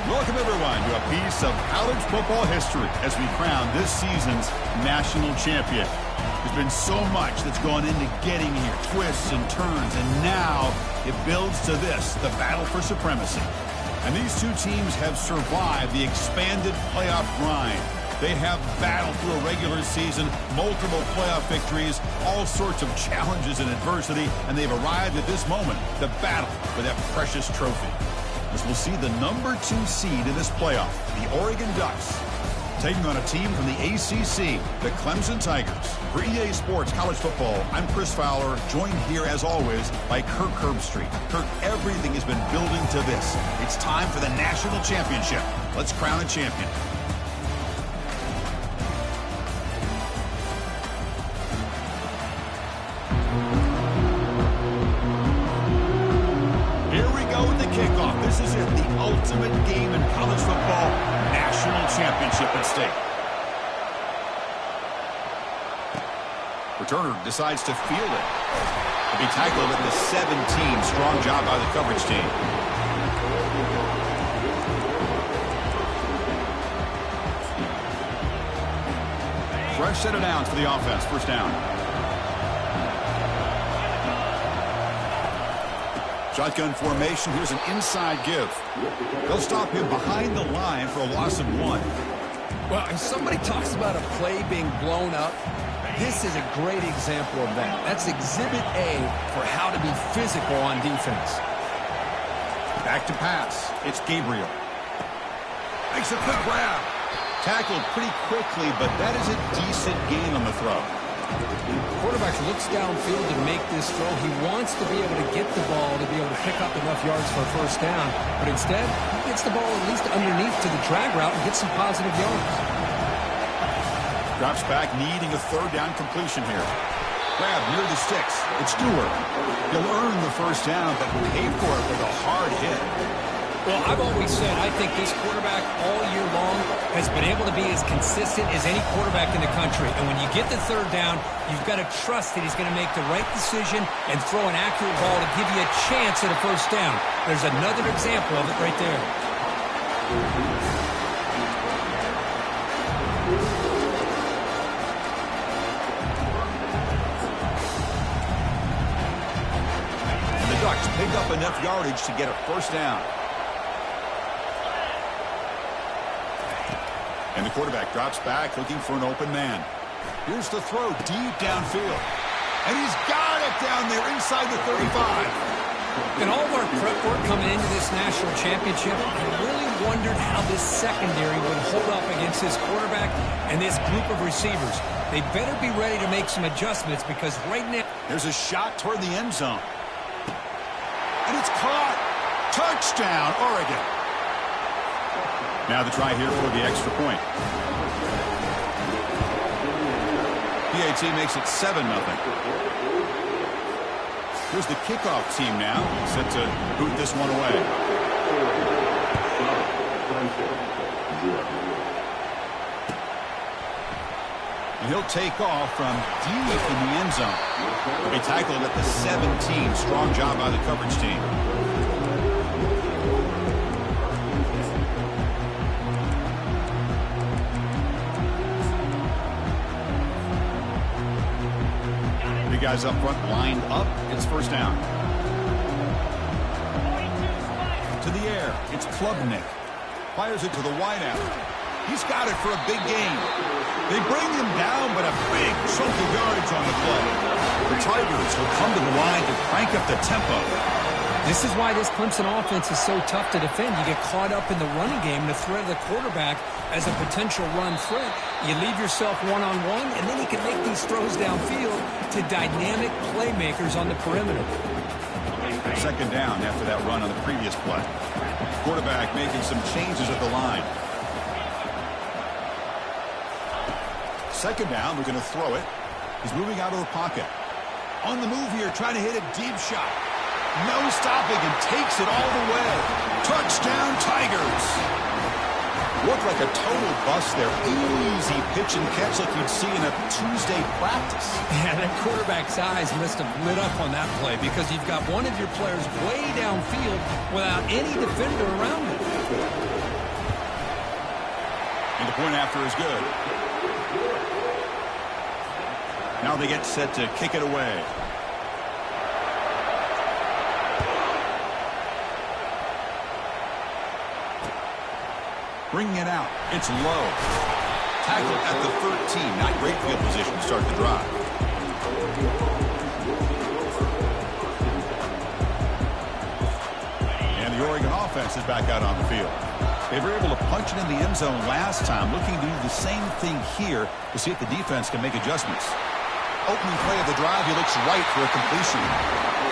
Welcome, everyone, to a piece of college football history as we crown this season's national champion. There's been so much that's gone into getting here, twists and turns, and now it builds to this, the battle for supremacy. And these two teams have survived the expanded playoff grind. They have battled through a regular season, multiple playoff victories, all sorts of challenges and adversity, and they've arrived at this moment, the battle for that precious trophy. As we'll see the number 2 seed in this playoff, the Oregon Ducks, taking on a team from the ACC, the Clemson Tigers. For EA Sports College Football, I'm Chris Fowler, joined here as always by Kirk Herbstreit. Kirk, everything has been building to this. It's time for the national championship. Let's crown a champion. Kickoff. This is it, the ultimate game in college football, national championship at stake. Returner decides to field it. To be tackled at the 17. Strong job by the coverage team. Fresh set of downs for the offense. First down. Shotgun formation. Here's an inside give. They'll stop him behind the line for a loss of 1. Well, if somebody talks about a play being blown up, this is a great example of that. That's Exhibit A for how to be physical on defense. Back to pass. It's Gabriel. Makes a quick grab. Tackled pretty quickly, but that is a decent gain on the throw. Quarterback looks downfield to make this throw. He wants to be able to get the ball to be able to pick up enough yards for a first down. But instead, he gets the ball at least underneath to the drag route and gets some positive yards. Drops back, needing a third down completion here. Grab near the sticks. It's Stewart. He'll earn the first down, but pay for it with a hard hit. Well, I've always said I think this quarterback all year long has been able to be as consistent as any quarterback in the country. And when you get the third down, you've got to trust that he's going to make the right decision and throw an accurate ball to give you a chance at a first down. There's another example of it right there. And the Ducks pick up enough yardage to get a first down. And the quarterback drops back, looking for an open man. Here's the throw deep downfield. And he's got it down there inside the 35. In all of our prep work coming into this national championship, I really wondered how this secondary would hold up against this quarterback and this group of receivers. They better be ready to make some adjustments because right now... There's a shot toward the end zone. And it's caught. Touchdown, Oregon. Now the try here for the extra point. PAT makes it 7-0. Here's the kickoff team now, set to boot this one away. And he'll take off from deep in the end zone. He'll be tackled at the 17. Strong job by the coverage team. Guys up front lined up. It's first down. To the air. It's Klubnik. Fires it to the wideout. He's got it for a big gain. They bring him down, but a big chunk of yardage on the play. The Tigers will come to the line to crank up the tempo. This is why this Clemson offense is so tough to defend. You get caught up in the running game, the threat of the quarterback as a potential run threat. You leave yourself one-on-one, and then you can make these throws downfield to dynamic playmakers on the perimeter. Second down after that run on the previous play. Quarterback making some changes at the line. Second down, we're going to throw it. He's moving out of the pocket. On the move here, trying to hit a deep shot. No stopping and takes it all the way. Touchdown, Tigers. Looked like a total bust there. Easy pitch and catch like you'd see in a Tuesday practice. Yeah, that quarterback's eyes must have lit up on that play because you've got one of your players way downfield without any defender around him. And the point after is good. Now they get set to kick it away. Bringing it out. It's low. Tackled at the 13. Not great field position to start the drive. And the Oregon offense is back out on the field. They were able to punch it in the end zone last time, looking to do the same thing here to see if the defense can make adjustments. Opening play of the drive, he looks right for a completion.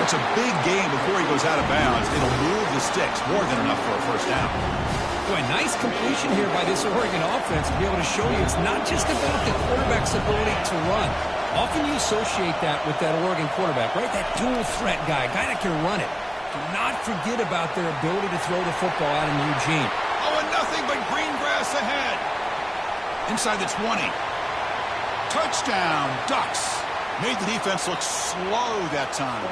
It's a big game before he goes out of bounds. It'll move the sticks, more than enough for a first down. Boy, nice completion here by this Oregon offense to be able to show you it's not just about the quarterback's ability to run. Often you associate that with that Oregon quarterback, right? That dual threat guy that can run it. Do not forget about their ability to throw the football out in Eugene. Oh, and nothing but green grass ahead. Inside the 20. Touchdown, Ducks. Made the defense look slow that time.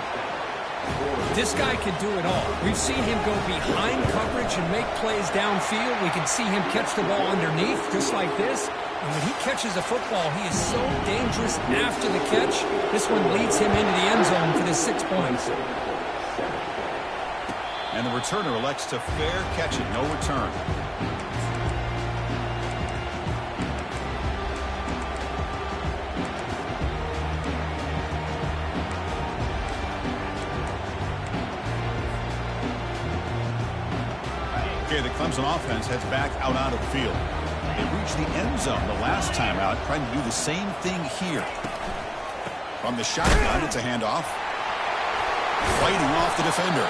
This guy can do it all. We've seen him go behind coverage and make plays downfield. We can see him catch the ball underneath just like this. And when he catches the football, he is so dangerous after the catch. This one leads him into the end zone for the 6 points. And the returner elects to fair catch it. No return. Okay, the Clemson offense heads back out onto the field. They reached the end zone the last time out, trying to do the same thing here. From the shotgun, it's a handoff. Fighting off the defender.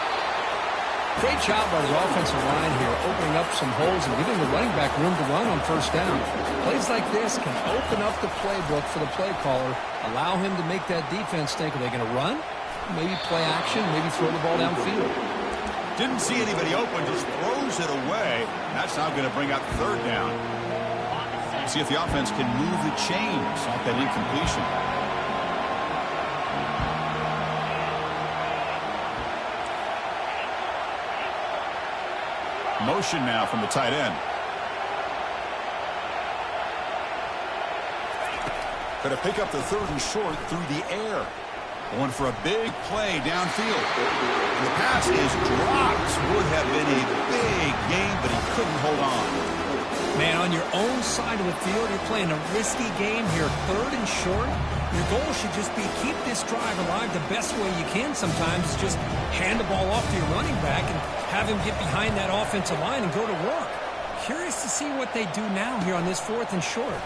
Great job by the offensive line here, opening up some holes and giving the running back room to run on first down. Plays like this can open up the playbook for the play caller, allow him to make that defense think, are they going to run? Maybe play action, maybe throw the ball downfield. Didn't see anybody open, just throws it away. That's now going to bring out third down. See if the offense can move the chains off that incompletion. Motion now from the tight end. Going to pick up the third and short through the air. Going for a big play downfield. And the pass is dropped. Would have been a big game, but he couldn't hold on. Man, on your own side of the field, you're playing a risky game here. Third and short. Your goal should just be keep this drive alive the best way you can sometimes. Is just hand the ball off to your running back and have him get behind that offensive line and go to work. Curious to see what they do now here on this fourth and short.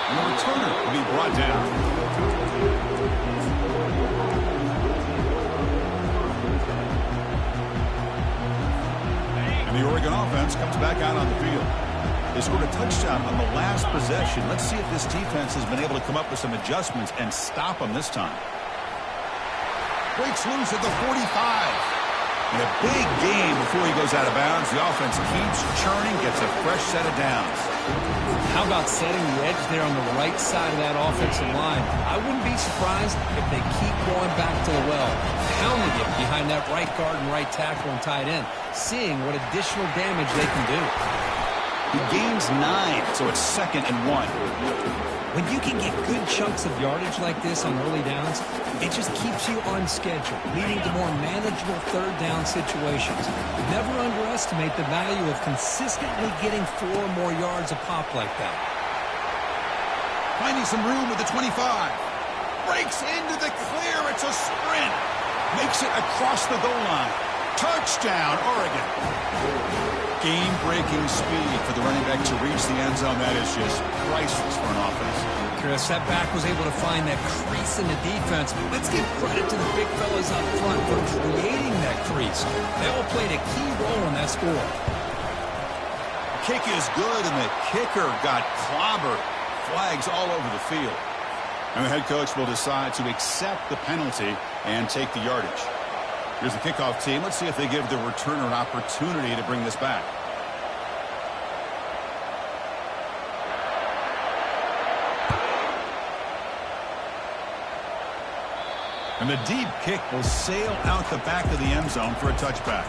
And the returner will be brought down. And the Oregon offense comes back out on the field. They scored a touchdown on the last possession. Let's see if this defense has been able to come up with some adjustments and stop them this time. Breaks loose at the 45. In a big game before he goes out of bounds, the offense keeps churning, gets a fresh set of downs. How about setting the edge there on the right side of that offensive line? I wouldn't be surprised if they keep going back to the well, pounding it behind that right guard and right tackle and tight end, seeing what additional damage they can do. He gains 9, so it's 2nd and 1. When you can get good chunks of yardage like this on early downs, it just keeps you on schedule, leading to more manageable third down situations. Never underestimate the value of consistently getting 4 more yards a pop like that. Finding some room at the 25. Breaks into the clear. It's a sprint. Makes it across the goal line. Touchdown, Oregon. Game-breaking speed for the running back to reach the end zone. That is just priceless for an offense. Chris, that back was able to find that crease in the defense. Let's give credit to the big fellas up front for creating that crease. They all played a key role in that score. Kick is good, and the kicker got clobbered. Flags all over the field. And the head coach will decide to accept the penalty and take the yardage. Here's the kickoff team. Let's see if they give the returner an opportunity to bring this back. And the deep kick will sail out the back of the end zone for a touchback.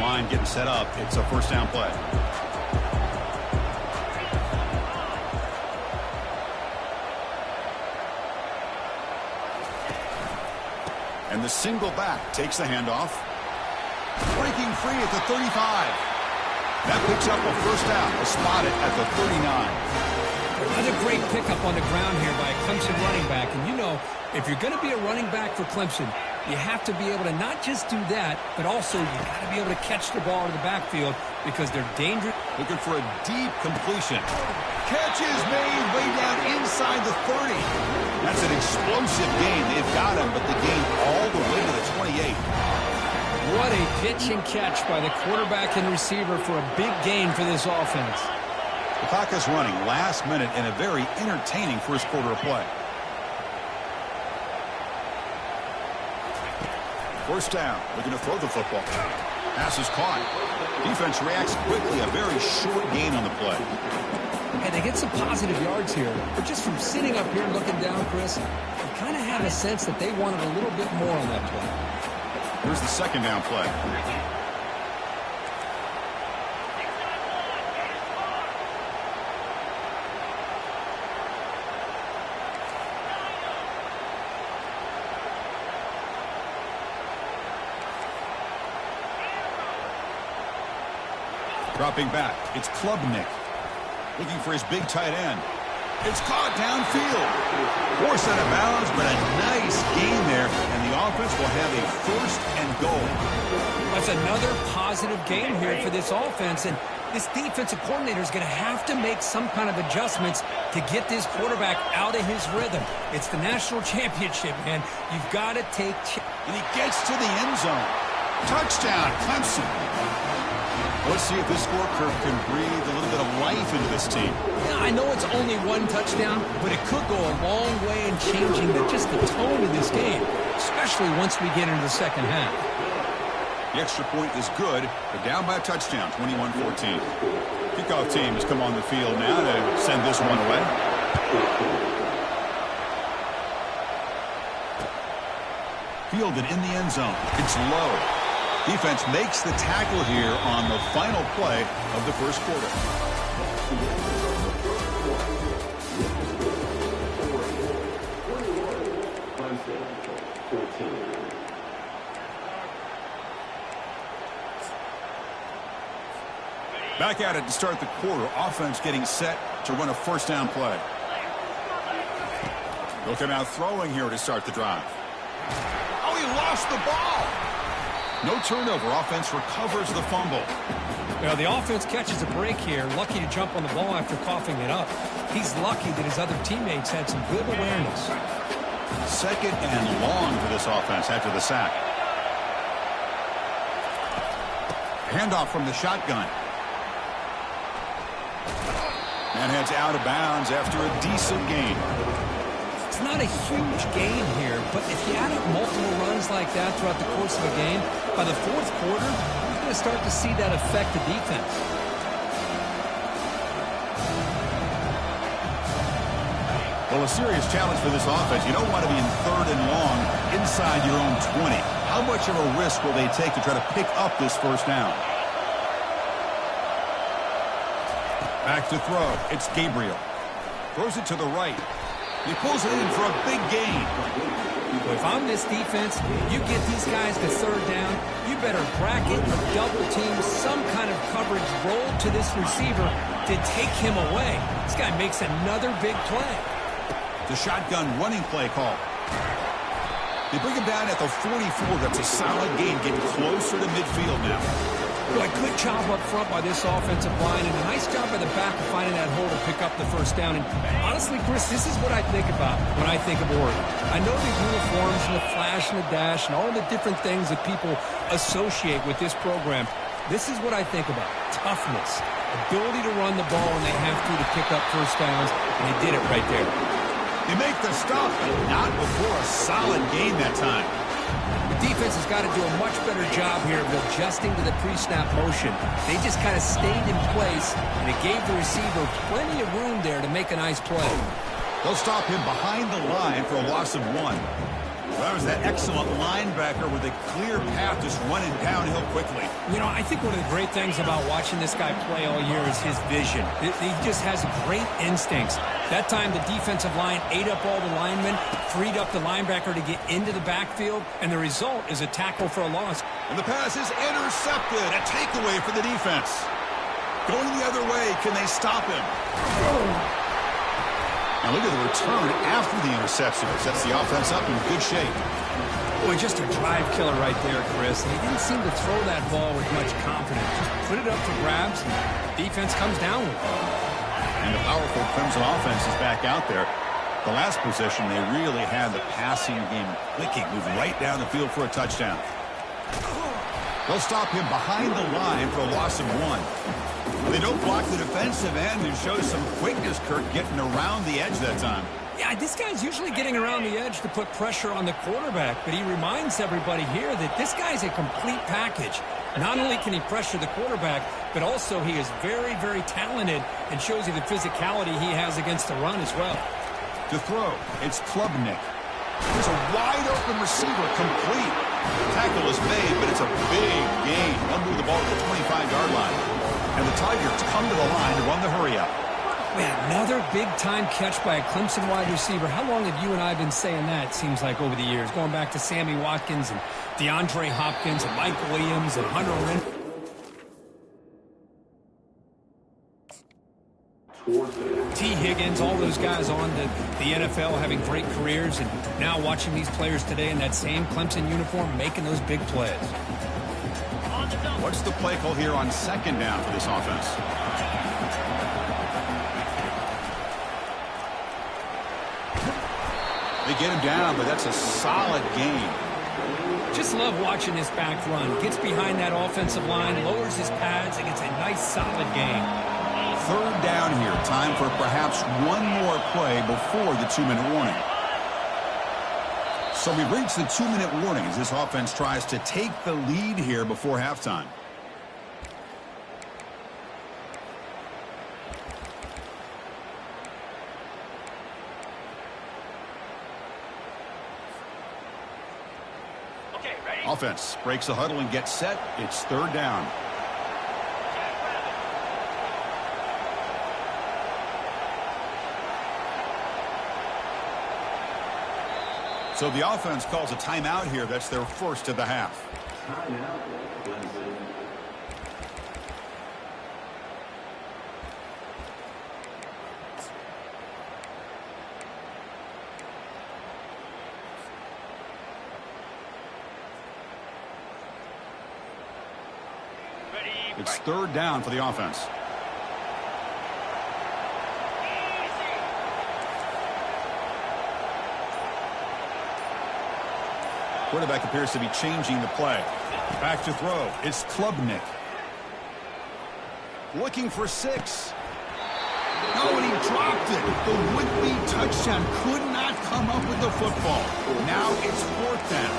line getting set up. It's a first down play. And the single back takes the handoff. Breaking free at the 35. That picks up a first down. A spot it at the 39. Another great pickup on the ground here by a Clemson running back. And you know, if you're going to be a running back for Clemson, you have to be able to not just do that, but also you got to be able to catch the ball in the backfield because they're dangerous. Looking for a deep completion. Catch is made way down inside the 30. That's an explosive gain. They've got him, but the gain all the way to the 28. What a pitch and catch by the quarterback and receiver for a big gain for this offense. The clock is running last minute in a very entertaining first quarter of play. First down, looking to throw the football. Pass is caught. Defense reacts quickly, a very short gain on the play. And they get some positive yards here, but just from sitting up here and looking down, Chris, you kind of have a sense that they wanted a little bit more on that play. Here's the second down play. Dropping back, it's Klubnik. Looking for his big tight end. It's caught downfield. Forced out of bounds, but a nice gain there, and the offense will have a first and goal. That's another positive gain here for this offense, and this defensive coordinator is going to have to make some kind of adjustments to get this quarterback out of his rhythm. It's the national championship, man. You've got to take... And he gets to the end zone. Touchdown, Clemson. Let's see if this score curve can breathe a little bit of life into this team. Yeah, I know it's only one touchdown, but it could go a long way in changing just the tone of this game, especially once we get into the second half. The extra point is good. They're down by a touchdown, 21-14. Kickoff team has come on the field now to send this one away. Fielded in the end zone. It's low. Defense makes the tackle here on the final play of the first quarter. Back at it to start the quarter. Offense getting set to run a first down play. Looking out throwing here to start the drive. Oh, he lost the ball. No turnover. Offense recovers the fumble. Well, the offense catches a break here. Lucky to jump on the ball after coughing it up. He's lucky that his other teammates had some good awareness. Second and long for this offense after the sack. Handoff from the shotgun. And heads out of bounds after a decent gain. It's not a huge gain here, but if you add up multiple runs like that throughout the course of a game, by the fourth quarter, you're going to start to see that affect the defense. Well, a serious challenge for this offense. You don't want to be in third and long inside your own 20. How much of a risk will they take to try to pick up this first down? Back to throw. It's Gabriel. Throws it to the right. He pulls it in for a big gain. If I'm this defense, you get these guys to third down, you better bracket or double team some kind of coverage roll to this receiver to take him away. This guy makes another big play. The shotgun running play call. They bring him down at the 44. That's a solid gain, getting closer to midfield now. Boy, good job up front by this offensive line, and a nice job by the back of finding that hole to pick up the first down. And honestly, Chris, this is what I think about when I think of Oregon. I know the uniforms and the flash and the dash and all the different things that people associate with this program. This is what I think about. Toughness, ability to run the ball when they have to pick up first downs, and they did it right there. They make the stop, but not before a solid gain that time. The defense has got to do a much better job here of adjusting to the pre-snap motion. They just kind of stayed in place, and it gave the receiver plenty of room there to make a nice play. They'll stop him behind the line for a loss of 1. Well, that was that excellent linebacker with a clear path just running downhill quickly. You know, I think one of the great things about watching this guy play all year is his vision. He just has great instincts. That time, the defensive line ate up all the linemen, freed up the linebacker to get into the backfield, and the result is a tackle for a loss. And the pass is intercepted. A takeaway for the defense. Going the other way, can they stop him? Now look at the return after the interception. Sets the offense up in good shape. Boy, just a drive killer right there, Chris. And he didn't seem to throw that ball with much confidence. Just put it up for grabs, and defense comes down with it. And the powerful Crimson offense is back out there. The last possession, they really had the passing game clicking, moving right down the field for a touchdown. They'll stop him behind the line for a loss of 1. They don't block the defensive end and show some quickness, Kirk, getting around the edge that time. Yeah, this guy's usually getting around the edge to put pressure on the quarterback, but he reminds everybody here that this guy's a complete package. Not only can he pressure the quarterback, but also he is very, very talented and shows you the physicality he has against the run as well. To throw, it's Klubnik. There's a wide-open receiver, complete. Tackle is made, but it's a big gain. They'll move the ball to the 25-yard line. And the Tigers come to the line to run the hurry-up. Man, another big-time catch by a Clemson wide receiver. How long have you and I been saying that, it seems like, over the years? Going back to Sammy Watkins and DeAndre Hopkins and Mike Williams and Hunter Wren. T. Higgins, all those guys on the NFL having great careers, and now watching these players today in that same Clemson uniform making those big plays. What's the play call here on second down for this offense? They get him down, but that's a solid gain. Just love watching this back run. Gets behind that offensive line, lowers his pads, and gets a nice solid gain. Third down here. Time for perhaps one more play before the 2-minute warning. So we've reached the 2-minute warning as this offense tries to take the lead here before halftime. Okay, ready? Offense breaks the huddle and gets set. It's third down. So the offense calls a timeout here. That's their first of the half. Ready? It's third down for the offense. Quarterback appears to be changing the play. Back to throw. It's Klubnik. Looking for 6. No, and he dropped it. The would-be touchdown could not come up with the football. Now it's fourth down.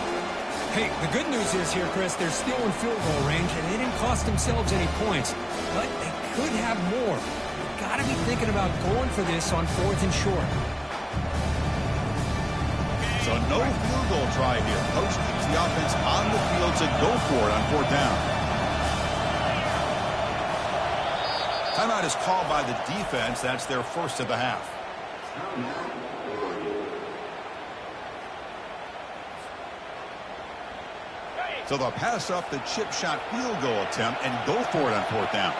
Hey, the good news is here, Chris, they're still in field goal range, and they didn't cost themselves any points. But they could have more. Got to be thinking about going for this on 4th and short. So no field goal try here. Coach keeps the offense on the field to go for it on 4th down. Timeout is called by the defense. That's their first of the half. So they'll pass up the chip shot field goal attempt and go for it on 4th down.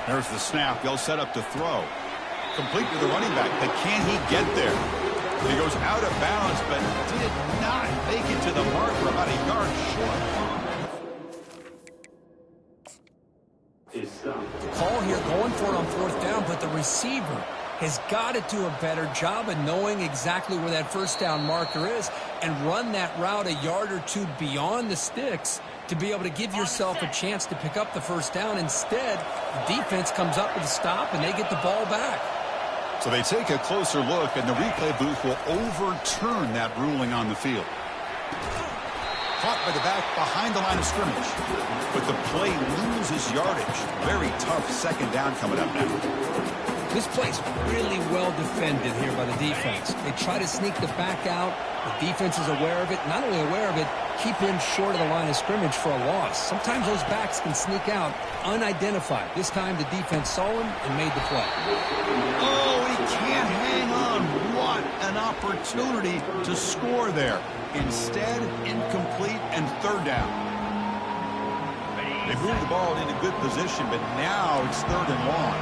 There's the snap. They'll set up to throw. Complete to the running back, but can he get there? He goes out of bounds, but did not make it to the marker, about a yard short. Call here going for it on 4th down, but the receiver has got to do a better job of knowing exactly where that first down marker is and run that route a yard or two beyond the sticks to be able to give yourself a chance to pick up the first down. Instead, the defense comes up with a stop, and they get the ball back. So they take a closer look, and the replay booth will overturn that ruling on the field. Caught by the back behind the line of scrimmage. But the play loses yardage. Very tough second down coming up now. This play's really well defended here by the defense. They try to sneak the back out. The defense is aware of it. Not only aware of it, keep him short of the line of scrimmage for a loss. Sometimes those backs can sneak out unidentified. This time the defense saw him and made the play. Oh, he can't hang on. What an opportunity to score there. Instead, incomplete and third down. They moved the ball into good position, but now it's third and long.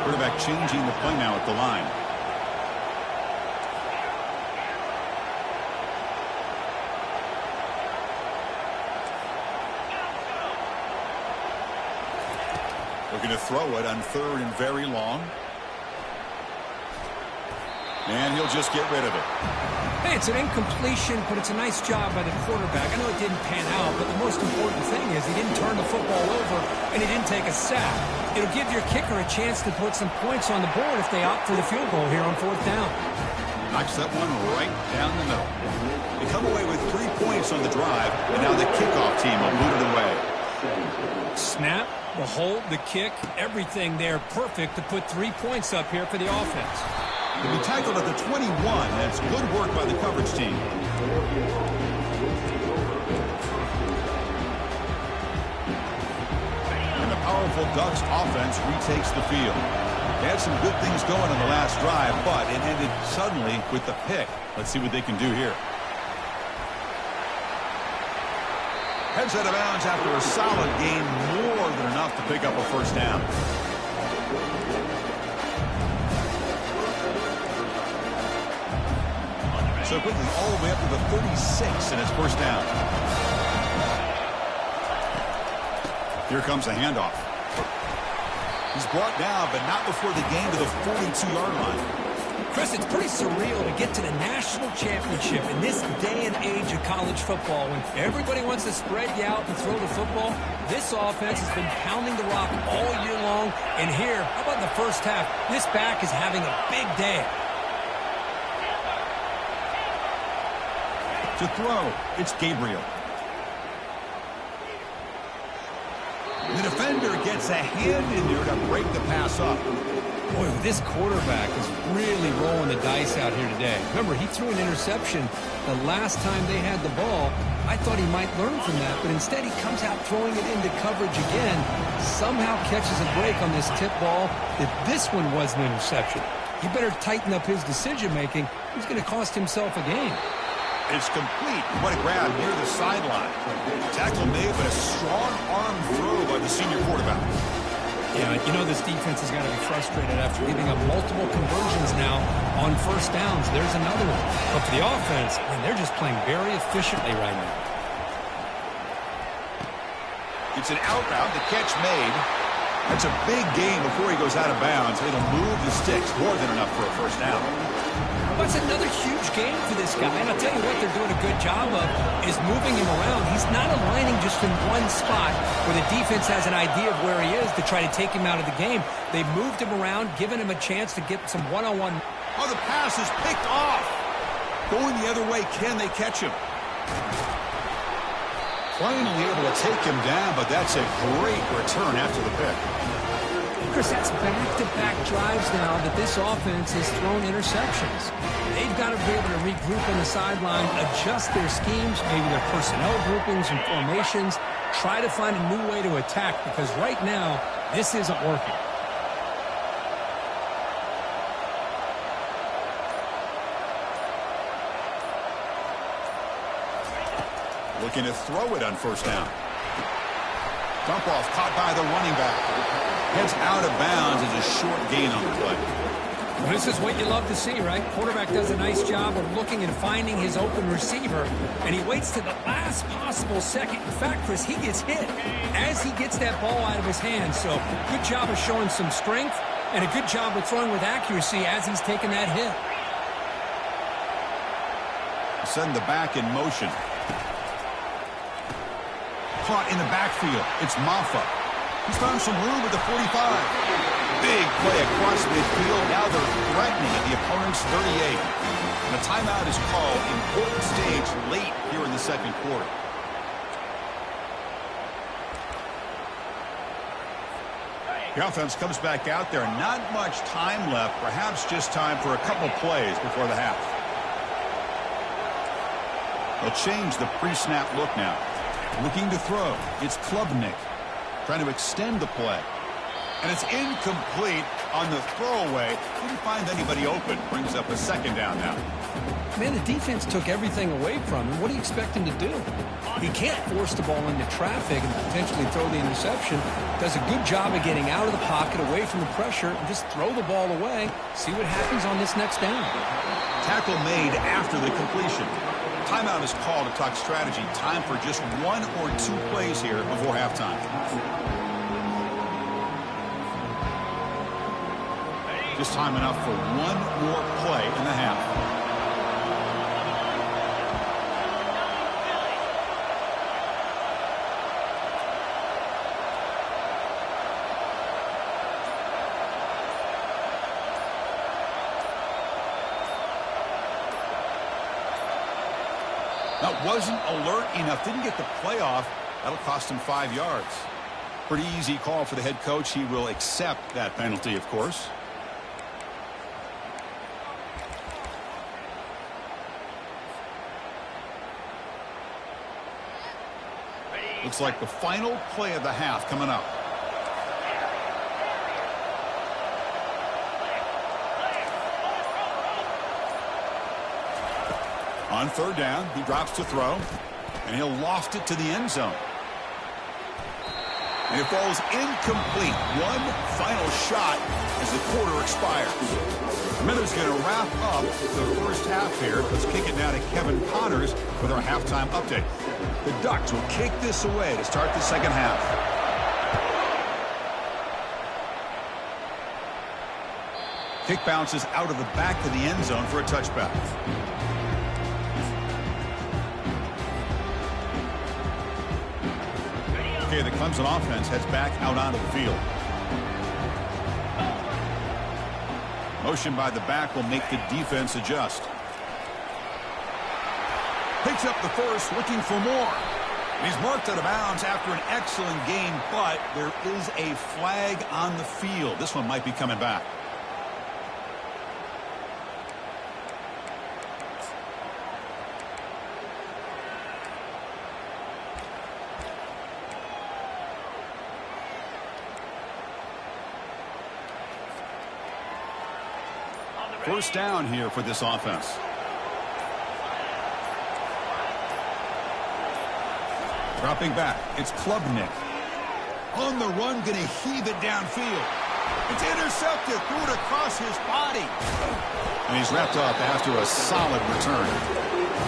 Quarterback changing the play now at the line. Looking to throw it on third and very long. And he'll just get rid of it. Hey, it's an incompletion, but it's a nice job by the quarterback. I know it didn't pan out, but the most important thing is he didn't turn the football over and he didn't take a sack. It'll give your kicker a chance to put some points on the board if they opt for the field goal here on fourth down. Knocks that one right down the middle. They come away with 3 points on the drive, and now the kickoff team will boot it away. Snap, the hold, the kick, everything there perfect to put 3 points up here for the offense. He'll be tackled at the 21. That's good work by the coverage team. And the powerful Ducks offense retakes the field. They had some good things going on the last drive, but it ended suddenly with the pick. Let's see what they can do here. Heads out of bounds after a solid gain, more than enough to pick up a first down. So quickly all the way up to the 36, and it's first down. Here comes a handoff. He's brought down, but not before the gain to the 42-yard line. Chris, it's pretty surreal to get to the national championship in this day and age of college football when everybody wants to spread you out and throw the football. This offense has been pounding the rock all year long, and here, how about in the first half, this back is having a big day. To throw, it's Gabriel. The defender gets a hand in there to break the pass up. Boy, this quarterback is really rolling the dice out here today. Remember, he threw an interception the last time they had the ball. I thought he might learn from that, but instead he comes out throwing it into coverage again. Somehow catches a break on this tip ball that this one was an interception. He better tighten up his decision-making. He's going to cost himself a game. It's complete. What a grab near the sideline. Tackle made, but a strong arm throw by the senior quarterback. Yeah, you know this defense has got to be frustrated after giving up multiple conversions now on first downs. There's another one. But for the offense, I mean, they're just playing very efficiently right now. It's an out route. The catch made. That's a big gain before he goes out of bounds. It'll move the sticks more than enough for a first down. That's another huge game for this guy. And I'll tell you what they're doing a good job of is moving him around. He's not aligning just in one spot where the defense has an idea of where he is to try to take him out of the game. They've moved him around, given him a chance to get some one-on-one. Oh, the pass is picked off. Going the other way, can they catch him? Finally able to take him down, but that's a great return after the pick. Chris, that's back-to-back drives now that this offense has thrown interceptions. They've got to be able to regroup on the sideline, adjust their schemes, maybe their personnel groupings and formations, try to find a new way to attack, because right now, this isn't working. Looking to throw it on first down. Dump off caught by the running back. Heads out of bounds as a short gain on the play. Well, this is what you love to see, right? Quarterback does a nice job of looking and finding his open receiver, and he waits to the last possible second. In fact, Chris, he gets hit as he gets that ball out of his hands. So good job of showing some strength and a good job of throwing with accuracy as he's taking that hit. Send the back in motion. Caught in the backfield. It's Maffa. He's found some room at the 45. Big play across midfield. Now they're threatening at the opponent's 38. And a timeout is called. Important stage late here in the second quarter. The offense comes back out there. Not much time left. Perhaps just time for a couple plays before the half. They'll change the pre-snap look now. Looking to throw. It's Klubnik. Trying to extend the play. And it's incomplete on the throwaway. Didn't find anybody open. Brings up a second down now. Man, the defense took everything away from him. What do you expect him to do? He can't force the ball into traffic and potentially throw the interception. Does a good job of getting out of the pocket, away from the pressure, and just throw the ball away. See what happens on this next down. Tackle made after the completion. Timeout is called to talk strategy. Time for just 1 or 2 plays here before halftime. Just time enough for 1 more play in the half. That wasn't alert enough. Didn't get the play off. That'll cost him 5 yards. Pretty easy call for the head coach. He will accept that penalty, of course. Looks like the final play of the half coming up. On third down, he drops to throw, and he'll loft it to the end zone. And it falls incomplete. One final shot as the quarter expires. Miller's going to wrap up the first half here. Let's kick it now to Kevin Connors with our halftime update. The Ducks will kick this away to start the second half. Kick bounces out of the back of the end zone for a touchback. Okay, the Clemson offense heads back out onto the field. Motion by the back will make the defense adjust. Picks up the first, looking for more. And he's marked out of bounds after an excellent game, but there is a flag on the field. This one might be coming back. First down here for this offense. Dropping back, it's Klubnik. On the run, going to heave it downfield. It's intercepted, threw it across his body. And he's wrapped up after a solid return.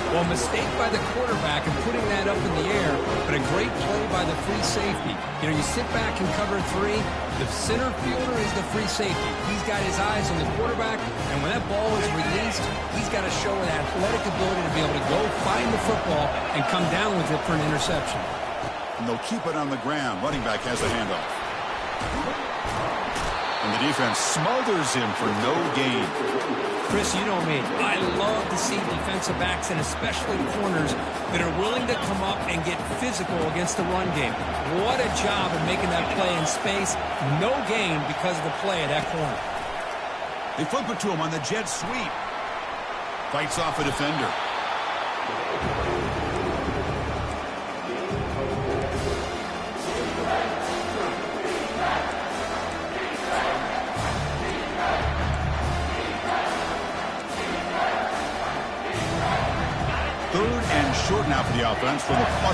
Well, mistake by the quarterback in putting that up in the air, but a great play by the free safety. You know, you sit back and cover 3. The center fielder is the free safety. He's got his eyes on the quarterback, and when that ball is released, he's got to show an athletic ability to be able to go find the football and come down with it for an interception. And they'll keep it on the ground. Running back has the handoff. And the defense smothers him for no gain. Chris, you know me. I love to see defensive backs, and especially corners, that are willing to come up and get physical against the run game. What a job of making that play in space. No gain because of the play at that corner. They flip it to him on the jet sweep. Fights off a defender. Third and short now for the offense for the +25.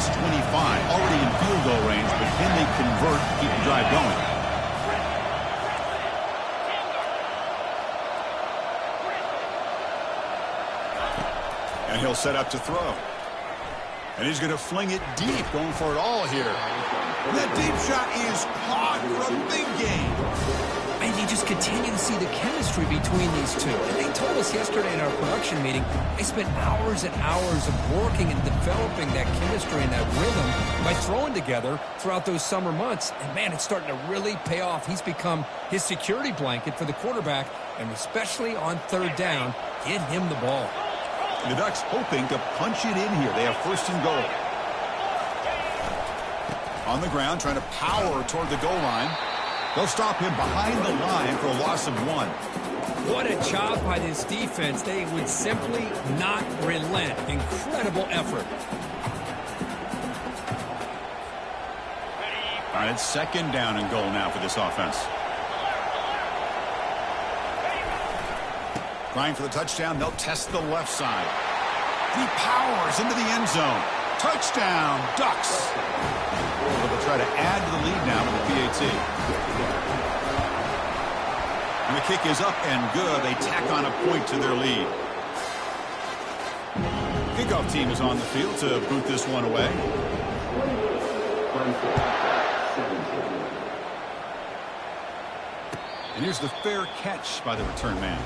Already in field goal range, but can they convert, keep the drive going? And he'll set up to throw. And he's going to fling it deep, going for it all here. And that deep shot is caught for a big gain. And you just continue to see the chemistry between these two. And they told us yesterday in our production meeting, they spent hours and hours of working and developing that chemistry and that rhythm by throwing together throughout those summer months. And, man, it's starting to really pay off. He's become his security blanket for the quarterback, and especially on third down, get him the ball. The Ducks hoping to punch it in here. They have first and goal. On the ground, trying to power toward the goal line. They'll stop him behind the line for a loss of 1. What a job by this defense. They would simply not relent. Incredible effort. All right, it's 2nd down and goal now for this offense. Trying for the touchdown. They'll test the left side. He powers into the end zone. Touchdown, Ducks. They'll try to add to the lead now with the PAT. And the kick is up and good. They tack on a point to their lead. Kickoff team is on the field to boot this one away. And here's the fair catch by the return man.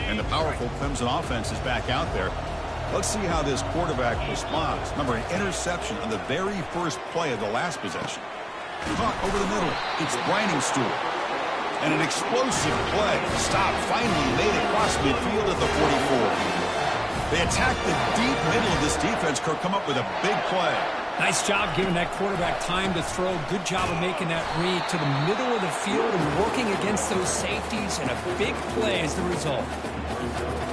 And the powerful Clemson offense is back out there. Let's see how this quarterback responds. Remember, an interception on the very first play of the last possession. Caught over the middle. It's Briningstool. And an explosive play. Stop finally made across midfield at the 44. They attack the deep middle of this defense. Kirk come up with a big play. Nice job giving that quarterback time to throw. Good job of making that read to the middle of the field and working against those safeties, and a big play is the result.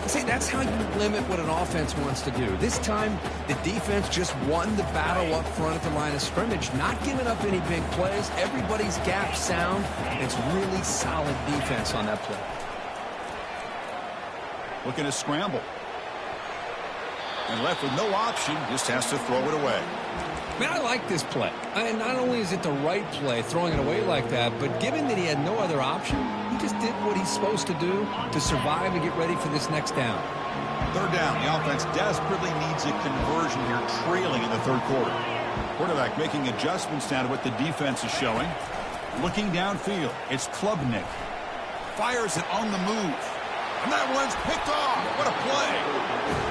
See, that's how you limit what an offense wants to do. This time, the defense just won the battle up front at the line of scrimmage, not giving up any big plays. Everybody's gap sound. It's really solid defense on that play. Looking to scramble. And left with no option, just has to throw it away. Man, I like this play. And not only is it the right play, throwing it away like that, but given that he had no other option, he just did what he's supposed to do to survive and get ready for this next down. 3rd down. The offense desperately needs a conversion here, trailing in the 3rd quarter. Quarterback making adjustments now to what the defense is showing. Looking downfield, it's Klubnik. Fires it on the move. And that one's picked off. What a play.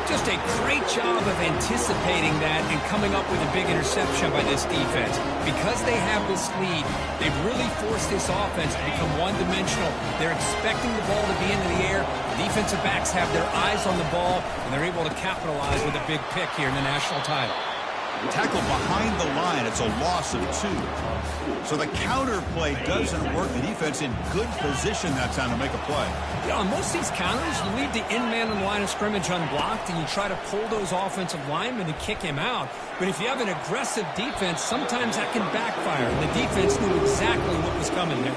Just a great job of anticipating that and coming up with a big interception by this defense. Because they have this lead, they've really forced this offense to become one-dimensional. They're expecting the ball to be into the air. Defensive backs have their eyes on the ball, and they're able to capitalize with a big pick here in the national title. Tackle behind the line. It's a loss of 2. So the counter play doesn't work. The defense in good position that time to make a play. You know, on most of these counters, you leave the in man on the line of scrimmage unblocked, and you try to pull those offensive linemen to kick him out. But if you have an aggressive defense, sometimes that can backfire. And the defense knew exactly what was coming there.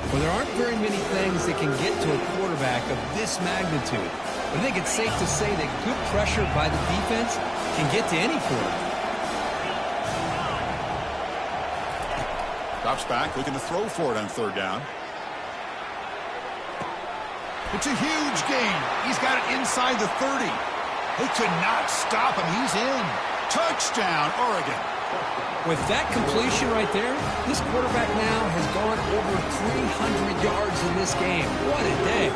Well, there aren't very many things that can get to a quarterback of this magnitude. But I think it's safe to say that good pressure by the defense can get to any quarterback. Drops back, looking to throw for it on 3rd down. It's a huge gain. He's got it inside the 30. They could not stop him. He's in. Touchdown, Oregon. With that completion right there, this quarterback now has gone over 300 yards in this game. What a day.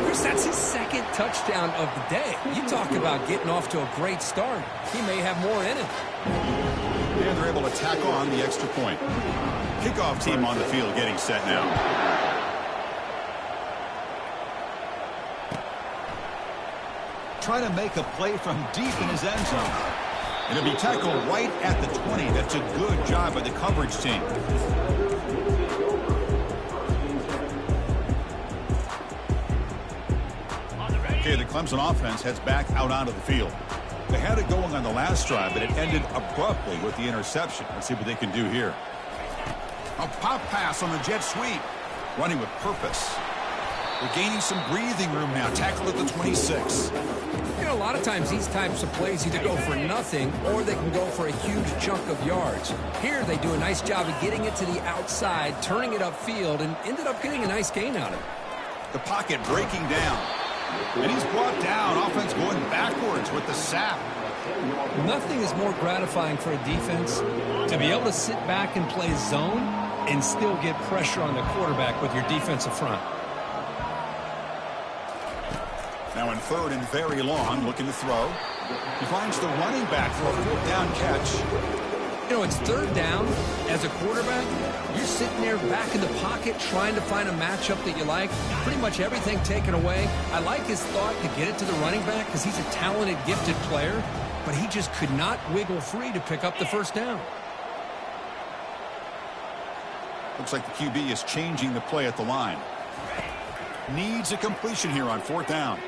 Chris, that's his 2nd touchdown of the day. You talk about getting off to a great start. He may have more in him. And they're able to tack on the extra point. Kickoff team on the field getting set now. Trying to make a play from deep in his end zone. And it'll be tackled right at the 20. That's a good job by the coverage team. Okay, the Clemson offense heads back out onto the field. They had it going on the last drive, but it ended abruptly with the interception. Let's see what they can do here. A pop pass on the jet sweep. Running with purpose. They're gaining some breathing room now. Tackle at the 26. You know, a lot of times these types of plays either go for nothing or they can go for a huge chunk of yards. Here they do a nice job of getting it to the outside, turning it upfield, and ended up getting a nice gain out of it. The pocket breaking down. And he's brought down. Offense going backwards with the sack. Nothing is more gratifying for a defense to be able to sit back and play zone and still get pressure on the quarterback with your defensive front. Now in 3rd and very long, looking to throw. He finds the running back for a 4th down catch. You know, it's third down. As a quarterback, you're sitting there back in the pocket trying to find a matchup that you like. Pretty much everything taken away. I like his thought to get it to the running back because he's a talented, gifted player, but he just could not wiggle free to pick up the first down. Looks like the QB is changing the play at the line. Needs a completion here on fourth down.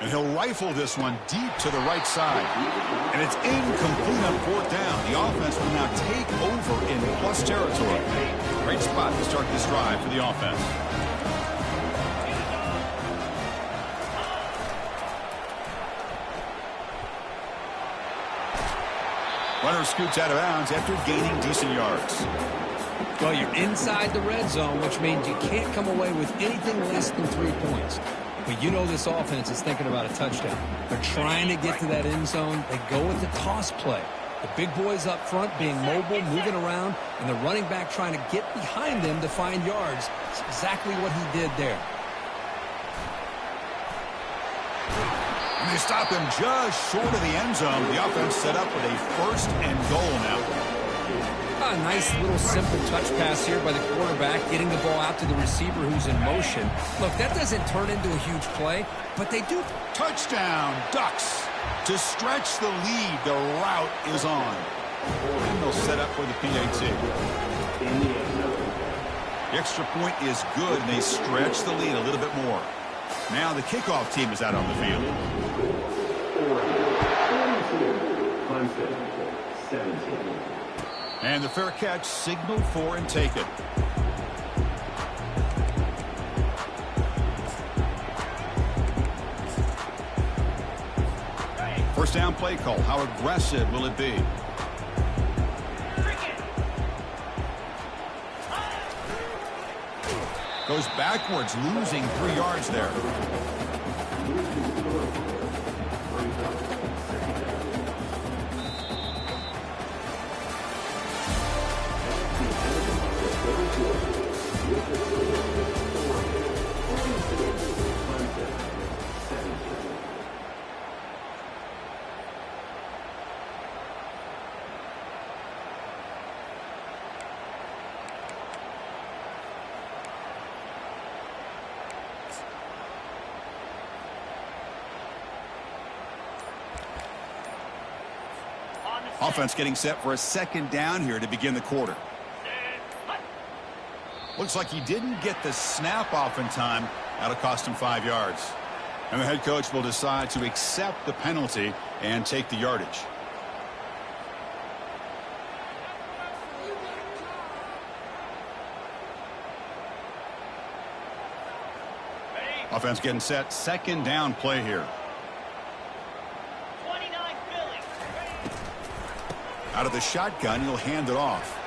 And he'll rifle this one deep to the right side. And it's incomplete on fourth down. The offense will now take over in plus territory. Great spot to start this drive for the offense. Runner scoots out of bounds after gaining decent yards. Well, you're inside the red zone, which means you can't come away with anything less than 3 points. But you know this offense is thinking about a touchdown. They're trying to get to that end zone. They go with the toss play. The big boys up front being mobile, moving around, and the running back trying to get behind them to find yards. It's exactly what he did there. And they stop him just short of the end zone. The offense set up with a first and goal now. A nice little simple touch pass here by the quarterback, getting the ball out to the receiver who's in motion. Look, that doesn't turn into a huge play, but they do. Touchdown, Ducks. To stretch the lead, the route is on. And they'll set up for the PAT. The extra point is good, and they stretch the lead a little bit more. Now the kickoff team is out on the field. 17. And the fair catch signaled for and taken. First down play call. How aggressive will it be? Goes backwards, losing 3 yards there. Offense getting set for a second down here to begin the quarter. Looks like he didn't get the snap off in time. That'll cost him 5 yards. And the head coach will decide to accept the penalty and take the yardage. Offense getting set. Second down play here. Out of the shotgun, he'll hand it off.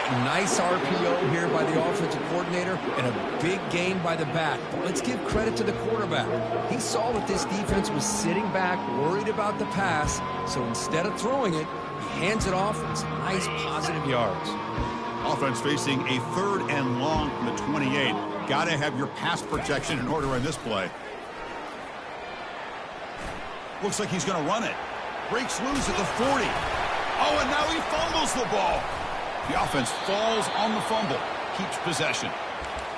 A nice RPO here by the offensive coordinator and a big gain by the back. But let's give credit to the quarterback. He saw that this defense was sitting back, worried about the pass. So instead of throwing it, he hands it off. It's nice, positive yards. Offense facing a third and long from the 28. Got to have your pass protection in order in this play. Looks like he's going to run it. Breaks loose at the 40. Oh, and now he fumbles the ball. The offense falls on the fumble. Keeps possession.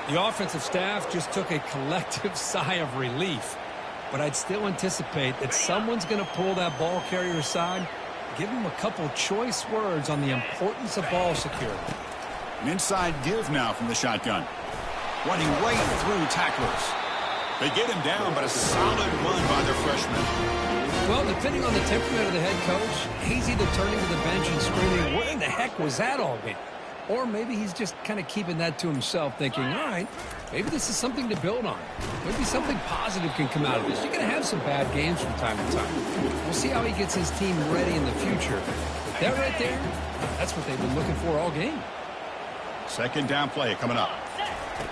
The offensive staff just took a collective sigh of relief. But I'd still anticipate that someone's going to pull that ball carrier aside, give him a couple choice words on the importance of ball security. An inside give now from the shotgun. Running right through tacklers. They get him down, but a solid run by their freshman. Well, depending on the temperament of the head coach, he's either turning to the bench and screaming, "What in the heck was that all game?" Or maybe he's just kind of keeping that to himself, thinking, all right, maybe this is something to build on. Maybe something positive can come out of this. You're going to have some bad games from time to time. We'll see how he gets his team ready in the future. But that right there, that's what they've been looking for all game. Second down play coming up.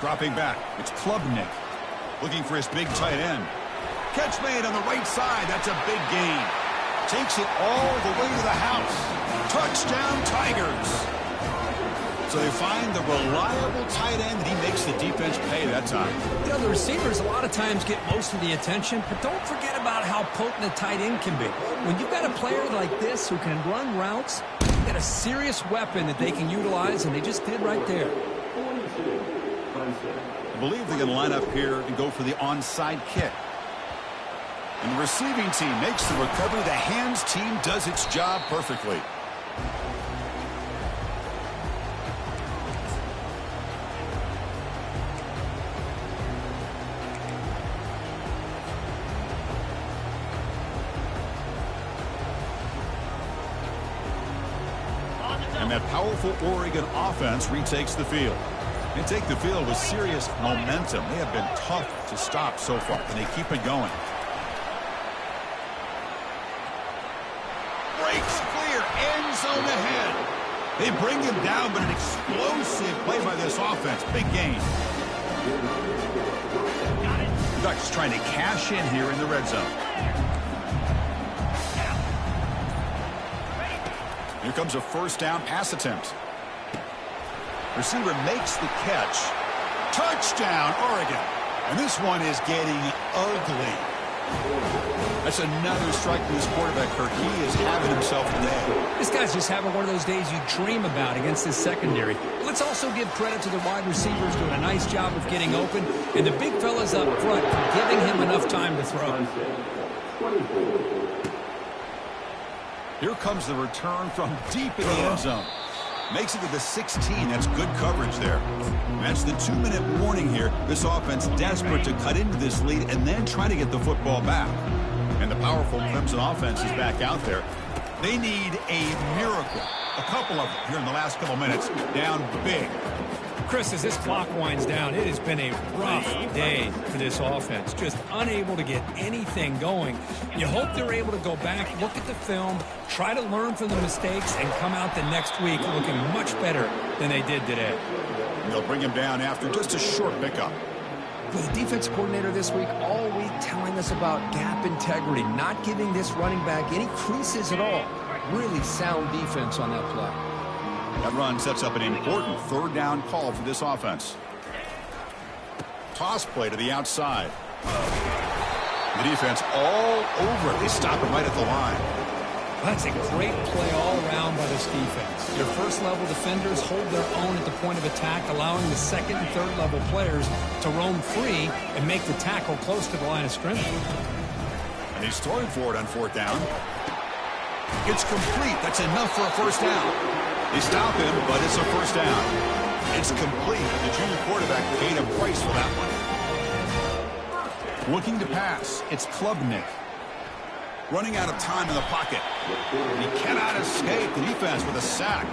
Dropping back. It's Klubnik looking for his big tight end. Catch made on the right side. That's a big gain. Takes it all the way to the house. Touchdown, Tigers. So they find the reliable tight end, and he makes the defense pay that time. You know, the receivers a lot of times get most of the attention, but don't forget about how potent a tight end can be. When you've got a player like this who can run routes, you get a serious weapon that they can utilize, and they just did right there. I believe they're going to line up here and go for the onside kick. And the receiving team makes the recovery. The hands team does its job perfectly. And that powerful Oregon offense retakes the field. They take the field with serious momentum. They have been tough to stop so far, and they keep it going. Breaks clear, end zone ahead. They bring him down, but an explosive play by this offense. Big gain. Ducks trying to cash in here in the red zone. Here comes a first down pass attempt. Receiver makes the catch. Touchdown, Oregon. And this one is getting ugly. That's another strike from this quarterback, Kirk. He is having himself a day. This guy's just having one of those days you dream about against this secondary. Let's also give credit to the wide receivers doing a nice job of getting open, and the big fellas up front for giving him enough time to throw. Here comes the return from deep in the end zone. Makes it to the 16. That's good coverage there. And that's the 2-minute warning here. This offense desperate to cut into this lead and then try to get the football back. And the powerful Clemson offense is back out there. They need a miracle. A couple of them here in the last couple minutes. Down big. Chris, as this clock winds down, it has been a rough day for this offense. Just unable to get anything going. You hope they're able to go back, look at the film, try to learn from the mistakes, and come out the next week looking much better than they did today. And they'll bring him down after just a short pickup. With the defense coordinator this week, all week telling us about gap integrity, not giving this running back any creases at all. Really sound defense on that play. That run sets up an important third down call for this offense. Toss play to the outside. The defense all over it. They stop him right at the line. That's a great play all around by this defense. Your first-level defenders hold their own at the point of attack, allowing the second and third-level players to roam free and make the tackle close to the line of scrimmage. And he's throwing for it on fourth down. It's complete. That's enough for a first down. They stop him, but it's a first down. It's complete. The junior quarterback paid a price for that one. Looking to pass. It's Klubnik. Running out of time in the pocket. He cannot escape the defense with a sack.